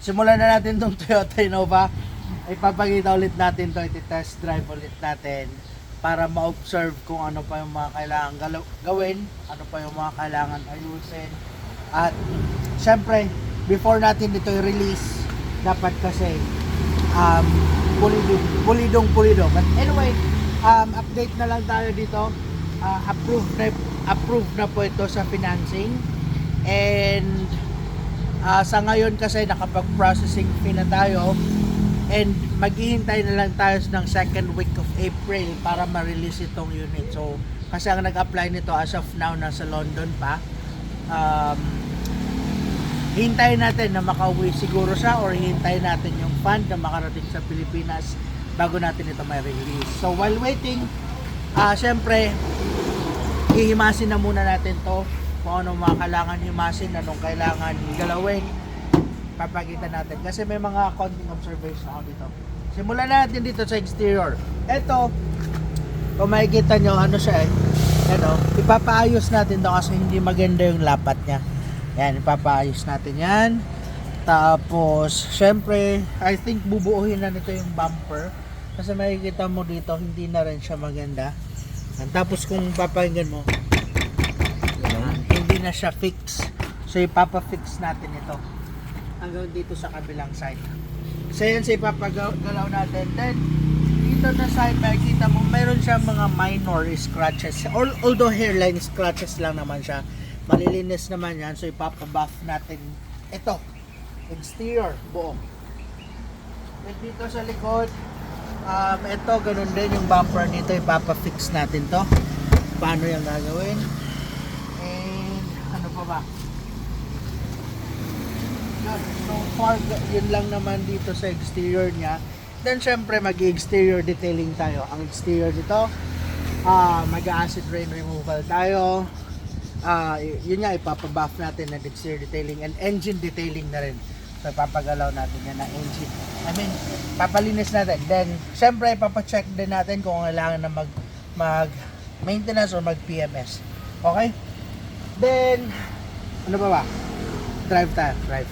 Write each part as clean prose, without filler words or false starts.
simulan na natin tong Toyota Innova. Ipapakita ulit natin to, iti-test drive ulit natin para ma-observe kung ano pa yung mga kailangan gawin, ano pa yung mga kailangan ayusin. At syempre, before natin ito i-release, dapat kasi pulido. But anyway, update na lang tayo dito. Approved na po ito sa financing. And sa ngayon kasi nakapag-processing fee na tayo. And maghihintay na lang tayo ng second week of April para ma-release itong unit. So, kasi ang nag-apply nito as of now nasa London pa. Hintayin natin na makauwi siguro siya or hintayin natin yung fund na makarating sa Pilipinas bago natin ito ma-release. So, while waiting, syempre, hihimasin na muna natin to kung ano mga kailangan himasin, anong kailangan galawin. Papakita natin kasi may mga konting observation ako dito. Simulan natin dito sa exterior. Ito, kung makikita nyo ano siya ipapaayos natin to kasi hindi maganda yung lapat nya. Yan, ipapaayos natin yan. Tapos syempre I think bubuuhin na nito yung bumper kasi makikita mo dito hindi na rin siya maganda. And tapos kung papakinggan mo, hindi na siya fix, so ipapafix natin ito hanggang dito sa kabilang side. So yan sa ipapagalaw natin. Then dito na side makikita mo mayroon siya mga minor scratches, although hairline scratches lang naman siya, malilinis naman yan. So ipapabuff natin ito exterior buo. Then dito sa likod, ito ganun din yung bumper nito, ipapafix natin to. Paano yung gagawin? And ano pa ba? So far, yun lang naman dito sa exterior niya. Then syempre mag-exterior detailing tayo. Ang exterior dito, mag-acid rain removal tayo. Yun nga, ipapabuff natin ng exterior detailing and engine detailing na rin. So papagalaw natin yan na engine. Papalinis natin. Then syempre ipapacheck din natin kung kailangan na mag maintenance or mag PMS. Okay? Then ano ba? Drive tayo. Drive.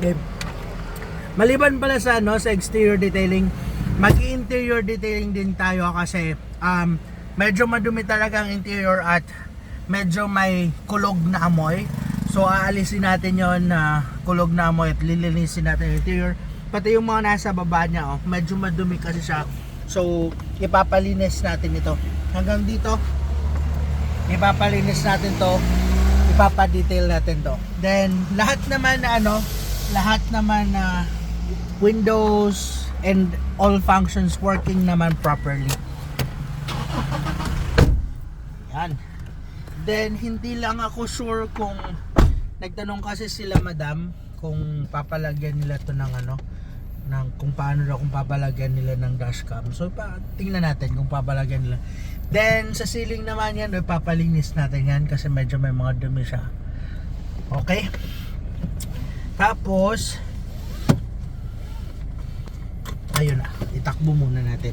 Okay. Maliban pala sa sa exterior detailing, mag-interior detailing din tayo kasi medyo madumi talaga ang interior at medyo may kulog na amoy. So aalisin natin yon na kulog na amoy at lilinisin natin yung interior. Pati yung mga nasa baba niya, medyo madumi kasi siya. So ipapalinis natin ito. Hanggang dito, ipapalinis natin to, ipapadetail natin to. Then lahat naman na windows and all functions working naman properly. Yan. Then hindi lang ako sure kung nagtanong kasi sila madam kung papalagyan nila to ng kung paano daw kung papalagyan nila ng dashcam. So tingnan natin kung papalagyan nila. Then sa ceiling naman yan, papalinis natin yan kasi medyo may mga dumi siya. Okay? Tapos ayun na, itakbo muna natin.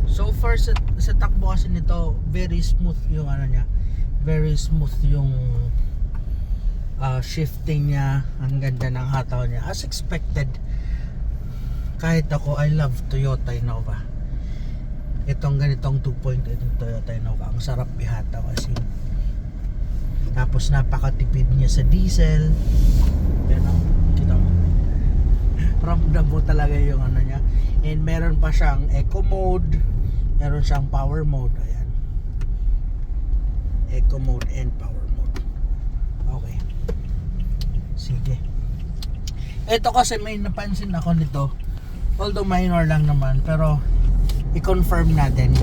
So far sa takbo kasi nito, very smooth yung niya. Very smooth yung shifting niya. Ang ganda ng hataw niya as expected. Kahit ako, I love Toyota Innova. Itong ganitong 2.8 Toyota Innova, ang sarap ihataw kasi. Tapos napakatipid niya sa diesel. Yan o, kita mo. Ramdam mo talaga yung niya. And meron pa siyang eco mode, meron siyang power mode. Ayan, eco mode and power mode. Okay, sige. Ito kasi may napansin ako nito, although minor lang naman, pero i-confirm natin.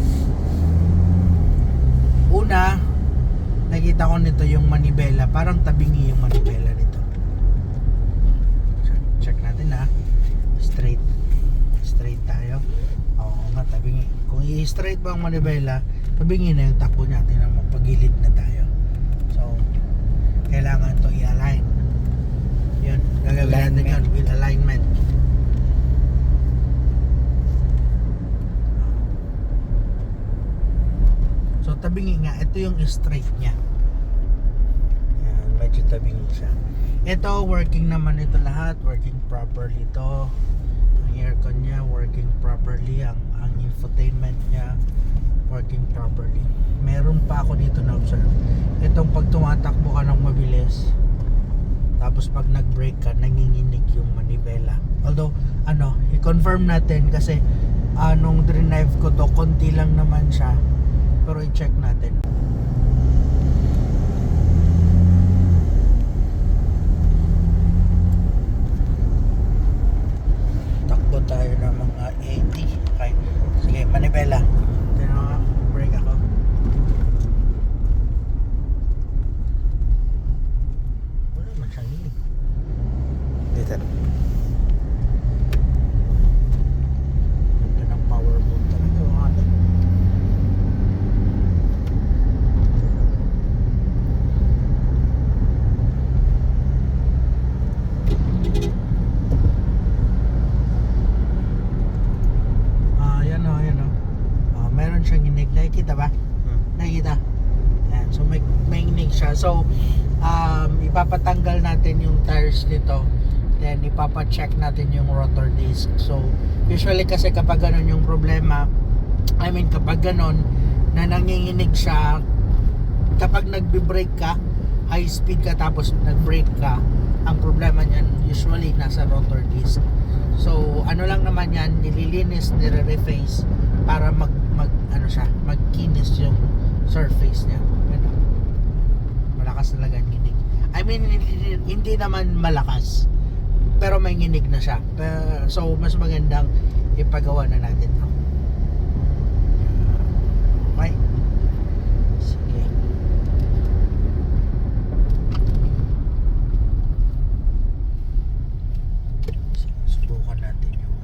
Una, nakita ko nito yung manibela, parang tabingi yung manibela nito. Check natin ha. Straight tayo. Oo nga, tabi i-straight mo ang manibela, tabingin na yung takbo natin na mapagilid na tayo. So, kailangan to i-align. Yun, gagawin natin yun with alignment. So, tabingin nga, ito yung straight niya. Yan, medyo tabingin siya. Ito, working naman ito lahat, working properly to. Ang aircon niya, working properly. Ang infotainment niya, working properly. Meron pa ako dito na observe. Itong pag tumatakbo ka ng mabilis, tapos pag nag-brake ka, nanginginig yung manibela. Although, i-confirm natin kasi nung drive ko to, konti lang naman siya. Pero i-check natin. Takbo tayo ng mga 80. Okay. Sige, manibela. Brake ako. Wala man siyang hilig. Dito. Ito ng power mode talaga yung atin. Meron siyang inig. Nakikita ba? Nakikita? Ayan. So may inig siya. So ipapatanggal natin yung tires nito. Then ipapacheck natin yung rotor disc. So usually kasi kapag ganun yung problema, kapag ganun na nanginginig siya, kapag nagbe-brake ka, high speed ka tapos nag-brake ka, ang problema niyan usually nasa rotor disc. So ano lang naman yan, nililinis, nire-reface para magkinis yung surface niya. Malakas talaga ang nginig. Hindi naman malakas, pero may nginig na siya. So mas magandang ipagawa na natin to. Okay? Sige. Subukan natin yung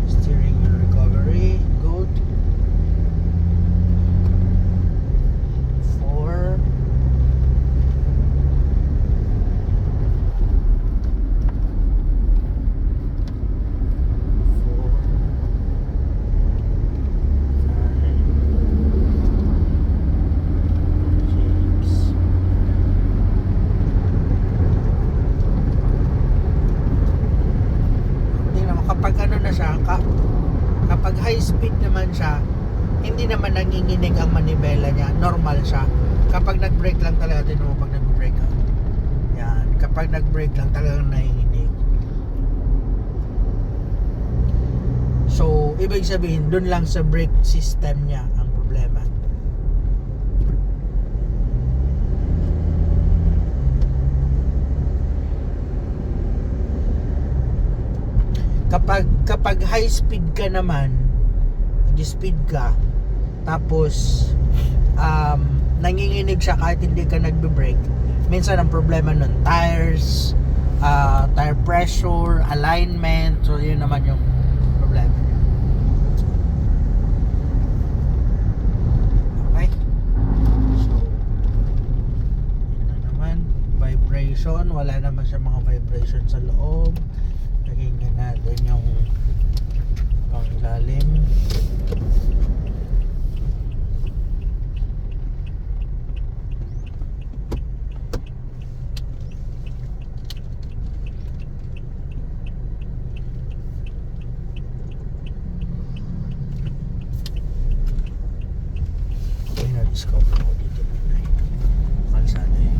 steering wheel recovery, good. 4. Kapag na siya, kapag high speed naman siya, hindi naman nanginginig ang manibela niya, normal siya. Kapag nag-brake lang talaga, tinan mo pag nag-brake ka. Yan, kapag nag-brake lang talaga nanginginig. So, ibig sabihin, dun lang sa brake system niya ang problema. Kapag high speed ka naman, nag-speed ka, tapos nanginginig siya kahit hindi ka nagbe-brake, minsan ang problema nun, tires, tire pressure, alignment. So yun naman yung problema niya. Okay, so yun na naman. Vibration, wala naman siya mga vibration sa loob. Pakinggan natin yung pang-ilalim. Okay, na-discover ko dito na kalsada eh.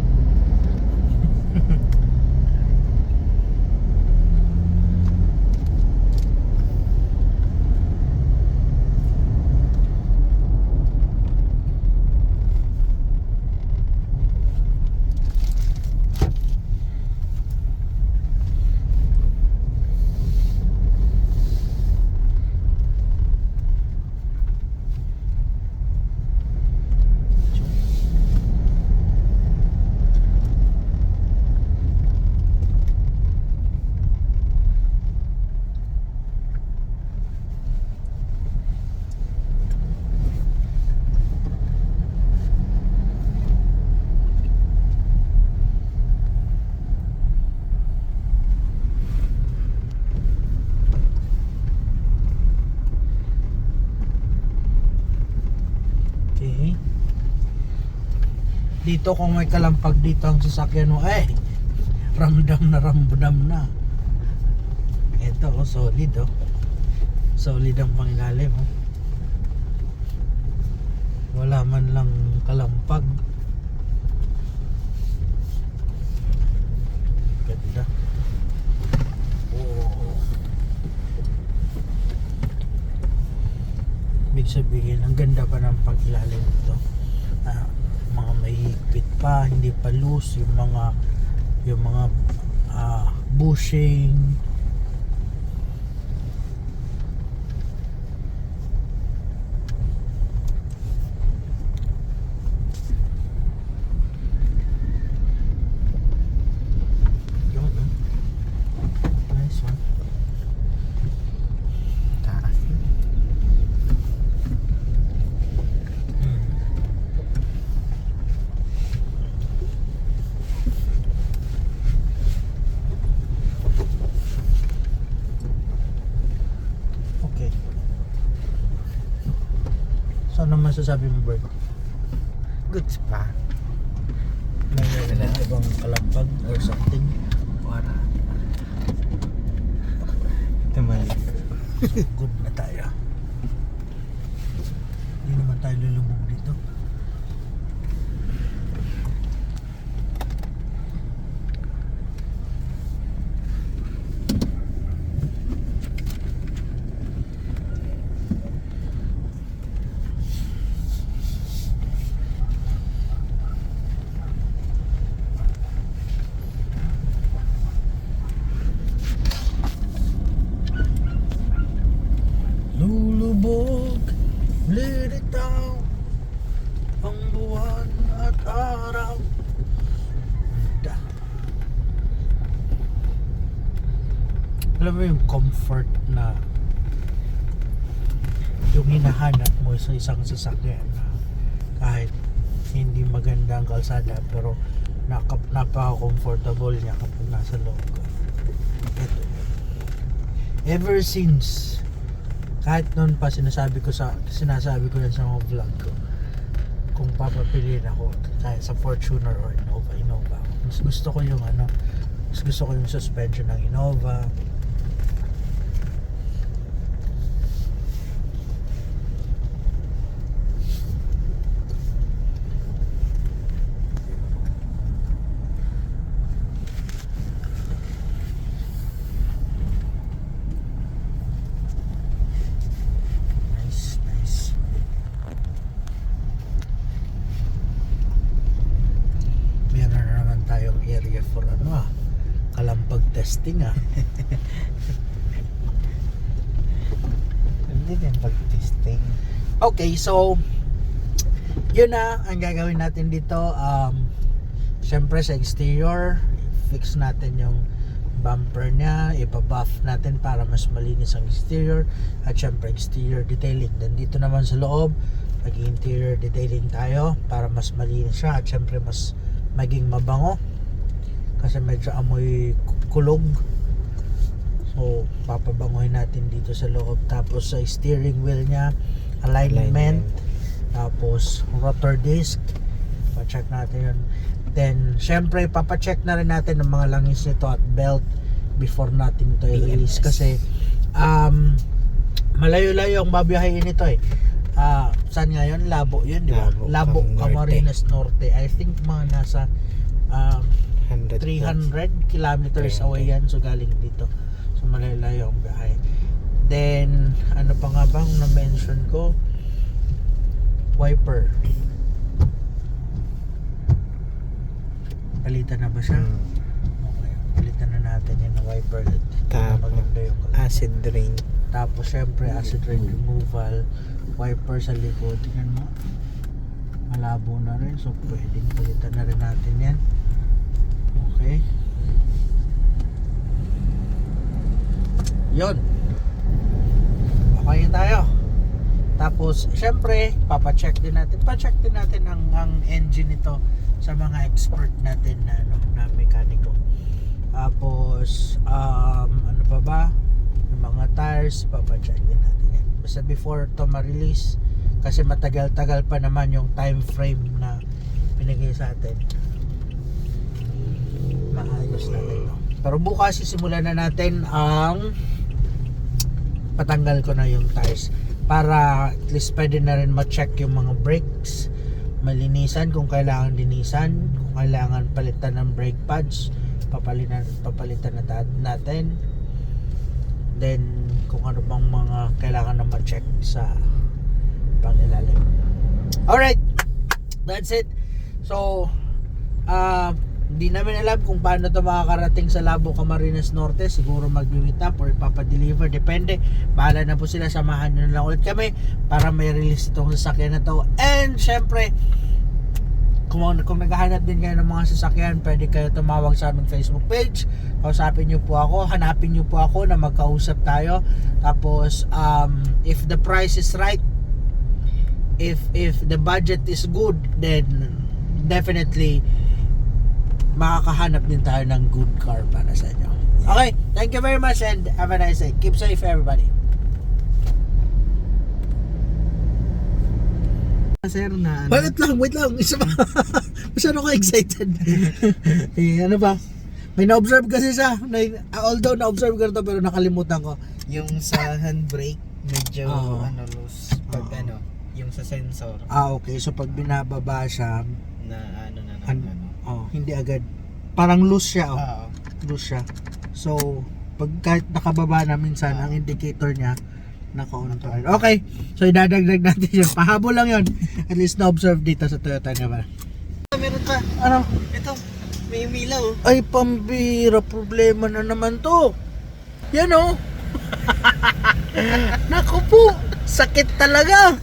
So Dito kung may kalampag dito ang sasakyan mo, ramdam na. Ito, solid oh. Solid ang pangilalim oh. Wala man lang kalampag. Ganda. Oh. Ibig sabihin, ang ganda pa ng pangilalim nito. Mga may higpit pa, hindi pa loose yung mga bushing. Yun, nice one. Taas. Okay. So ano masasabi mo, Bert? Goods pa. May ibang kalampag or something? Wala. Ito man. So good na tayo. Hindi naman tayo lulubog dito. Lulubog, lilitaw ang buwan at araw. Da. Alam mo yung comfort na yung hinahanap mo sa isang sasakyan na kahit hindi maganda ang kalsada pero napaka-comfortable niya kapag nasa loob ka. Ito. Ever since kahit noon pa sinasabi ko yan sa mga vlog ko, kung papapiliin ako kahit sa Fortuner or Innova, mas gusto ko yung suspension ng Innova. Nice. Meron na naman tayong area for kalampag testing Hindi din pag-testing. Okay, so yun na ang gagawin natin dito. Syempre sa exterior, fix natin yung bumper niya, ipa-buff natin para mas malinis ang exterior, at syempre exterior detailing. Then dito naman sa loob, mag-interior detailing tayo para mas malinis siya at syempre mas maging mabango kasi medyo amoy kulog. So papabanguhin natin dito sa loob. Tapos sa steering wheel niya, alignment. Tapos rotor disc, pa-check natin yun. Then syempre papacheck na rin natin ang mga langis nito at belt before natin ito i-release kasi malayo-layo ang babiyahin nito saan nga yun? Labo yun, di ba? Labo, Camarines Norte. I think mga nasa 300 kilometers away yan, so galing dito. So malayo-layo ang biyahe. Then ano pa nga bang na-mention ko? Wiper. Palitan na ba siya? Okay, palitan na natin yan ng wiper. Tapos Maganda yung acid rain. tapos syempre acid rain removal, wiper sa likod. Tingnan mo, malabo na rin, so pwedeng palitan na rin natin yan. Okay, yun, okay tayo. Tapos syempre papacheck din natin ang engine nito sa mga expert natin na mekaniko. Tapos ano pa ba, yung mga tires papacheck din natin yan. Basta before to ma-release kasi matagal-tagal pa naman yung time frame na binigay sa atin, maayos natin to. Pero bukas sisimulan na natin ang patanggal ko na yung tires para at least pwede na rin ma-check yung mga brakes, malinisan kung kailangan linisan, kung kailangan palitan ng brake pads, papalitan na natin. Then kung ano bang mga kailangan na ma-check sa pangilalim. Alright, that's it. So hindi namin alam kung paano to makakarating sa Labo, Camarines Norte. Siguro mag-meet up or ipapadeliver, depende. Bahala na po sila, samahan nyo na lang ulit kami para may release itong sasakyan na to. And syempre, kung naghahanap din kayo ng mga sasakyan, pwede kayo tumawag sa aming Facebook page. Kausapin nyo po ako, hanapin nyo po ako na magkausap tayo. Tapos if the price is right, if the budget is good, then definitely makakahanap din tayo ng good car para sa inyo. Okay, thank you very much and have a nice day. Keep safe everybody. Sir, na ano? Wait lang. Isa pa. Masyado ko excited. Ano ba? May na-observe kasi siya. Although na-observe ko ito pero nakalimutan ko. Yung sa handbrake, medyo Oo. loose. Pag Oo. yung sa sensor, Okay. So pag binababa siya, na hindi agad. Parang loose siya. Oo. Loose siya. So, pag kahit nakababa na minsan, ang indicator niya, naka-on pa rin. Okay. So, idadagdag natin yun. Pahabol lang yun. At least na-observe dito sa Toyota naman. Meron pa. Ano? Ito, may umilaw. Ay, pambira. Problema na naman to. Yan o. Naku po. Sakit talaga.